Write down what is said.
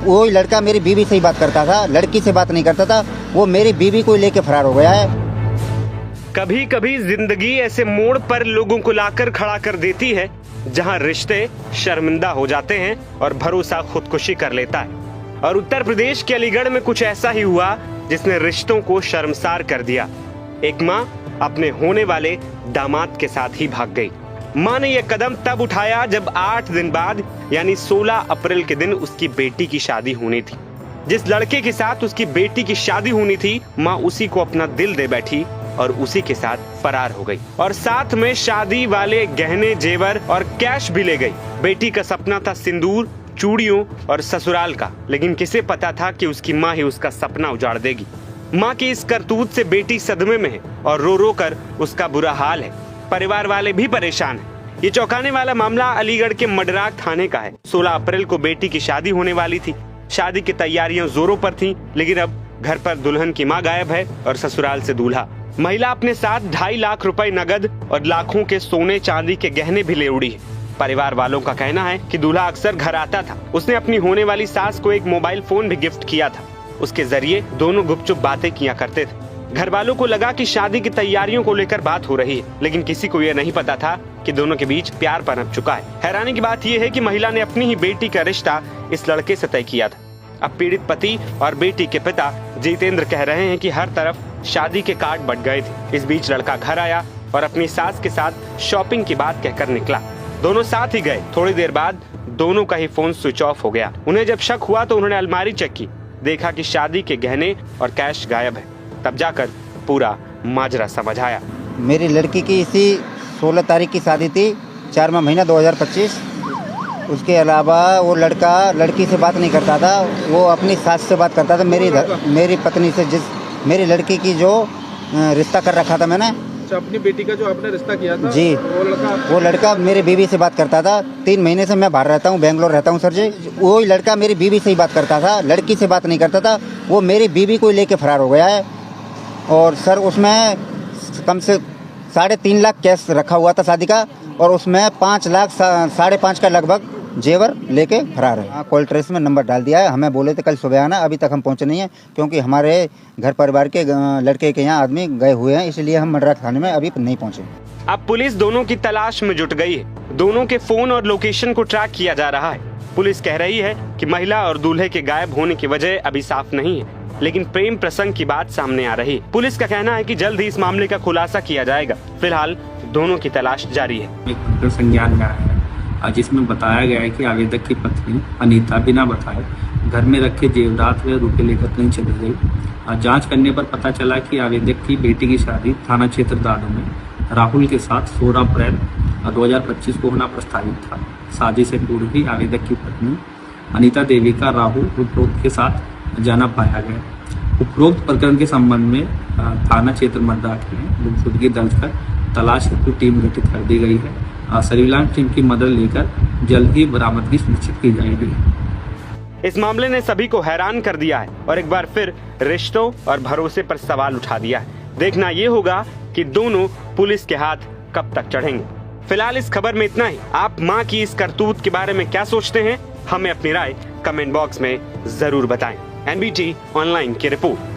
वो लड़का मेरी बीवी से ही बात करता था, लड़की से बात नहीं करता था। वो मेरी बीवी को लेके फरार हो गया है। कभी कभी जिंदगी ऐसे मोड़ पर लोगों को लाकर खड़ा कर देती है जहां रिश्ते शर्मिंदा हो जाते हैं और भरोसा खुदकुशी कर लेता है। और उत्तर प्रदेश के अलीगढ़ में कुछ ऐसा ही हुआ जिसने रिश्तों को शर्मसार कर दिया। एक माँ अपने होने वाले दामाद के साथ ही भाग गई। माँ ने यह कदम तब उठाया जब 8 दिन बाद यानी 16 अप्रैल के दिन उसकी बेटी की शादी होनी थी। जिस लड़के के साथ उसकी बेटी की शादी होनी थी, माँ उसी को अपना दिल दे बैठी और उसी के साथ फरार हो गई और साथ में शादी वाले गहने, जेवर और कैश भी ले गई। बेटी का सपना था सिंदूर, चूड़ियों और ससुराल का, लेकिन किसे पता था कि उसकी माँ ही उसका सपना उजाड़ देगी। माँ की इस करतूत से बेटी सदमे में है और रो रो कर उसका बुरा हाल है। परिवार वाले भी परेशान हैं। ये चौंकाने वाला मामला अलीगढ़ के मडराक थाने का है। 16 अप्रैल को बेटी की शादी होने वाली थी। शादी की तैयारियां जोरों पर थीं, लेकिन अब घर पर दुल्हन की मां गायब है और ससुराल से दूल्हा। महिला अपने साथ 2.5 लाख रुपए नगद और लाखों के सोने चांदी के गहने भी ले उड़ी है। परिवार वालों का कहना है कि दूल्हा अक्सर घर आता था। उसने अपनी होने वाली सास को एक मोबाइल फोन भी गिफ्ट किया था। उसके जरिए दोनों गुपचुप बातें किया करते थे। घर वालों को लगा कि शादी की तैयारियों को लेकर बात हो रही है, लेकिन किसी को यह नहीं पता था कि दोनों के बीच प्यार पनप चुका है। हैरानी की बात यह है कि महिला ने अपनी ही बेटी का रिश्ता इस लड़के से तय किया था। अब पीड़ित पति और बेटी के पिता जितेंद्र कह रहे हैं कि हर तरफ शादी के कार्ड बट गए थे। इस बीच लड़का घर आया और अपनी सास के साथ शॉपिंग की बात कहकर निकला। दोनों साथ ही गए। थोड़ी देर बाद दोनों का ही फोन स्विच ऑफ हो गया। उन्हें जब शक हुआ तो उन्होंने अलमारी चेक की, देखा कि शादी के गहने और कैश गायब है। तब जाकर पूरा माजरा समझ आया। मेरी लड़की की इसी 16 तारीख की शादी थी, 4वां महीना 2025। उसके अलावा वो लड़का लड़की से बात नहीं करता था, वो अपनी सास से बात करता था। मेरी पत्नी से, जिस मेरी लड़की की जो रिश्ता कर रखा था मैंने, अपनी बेटी का जो आपने रिश्ता किया था जी, वो लड़का मेरी बीवी से बात करता था। 3 महीने से मैं बाहर रहता हूँ, बेंगलोर रहता हूँ सर जी। वो लड़का मेरी बीवी से ही बात करता था, लड़की से बात नहीं करता था। वो मेरी बीवी को लेके फरार हो गया है और सर उसमें कम से 3.5 लाख कैश रखा हुआ था शादी का, और उसमें 5 लाख 5.5 का लगभग जेवर लेके फरार है। कॉल ट्रेस में नंबर डाल दिया है। हमें बोले थे कल सुबह आना, अभी तक हम पहुंचे नहीं हैं क्योंकि हमारे घर परिवार के लड़के के यहाँ आदमी गए हुए हैं, इसलिए हम मडराक थाने में अभी नहीं पहुंचे। अब पुलिस दोनों की तलाश में जुट गई है। दोनों के फोन और लोकेशन को ट्रैक किया जा रहा है। पुलिस कह रही है कि महिला और दूल्हे के गायब होने की वजह अभी साफ नहीं है, लेकिन प्रेम प्रसंग की बात सामने आ रही है। पुलिस का कहना है कि जल्द ही इस मामले का खुलासा किया जाएगा। फिलहाल दोनों की तलाश जारी है। एक संज्ञान में आया है जिसमें बताया गया है कि आवेदक की पत्नी अनीता बिना बताए घर में रखे जेवरात व रुपये लेकर कहीं चली गई। जांच करने पर पता चला कि आवेदक की बेटी की शादी थाना क्षेत्र दादू में राहुल के साथ 16 अप्रैल 2025 को होना प्रस्तावित था। शादी से पूर्व ही आवेदक की पत्नी अनीता देवी का राहुल उपरोक्त के साथ जाना पाया गया। उपरोक्त प्रकरण के संबंध में थाना क्षेत्र मडराक में गुमशुदगी दर्ज कर तलाश हेतु टीम गठित कर दी गई है। सर्विलांस टीम की मदद लेकर जल्द ही बरामदगी सुनिश्चित की जाएगी। इस मामले ने सभी को हैरान कर दिया है और एक बार फिर रिश्तों और भरोसे पर सवाल उठा दिया है। देखना ये होगा कि दोनों पुलिस के हाथ कब तक चढ़ेंगे। फिलहाल इस खबर में इतना ही। आप मां की इस करतूत के बारे में क्या सोचते हैं? हमें अपनी राय कमेंट बॉक्स में जरूर बताएं। NBT ऑनलाइन की रिपोर्ट।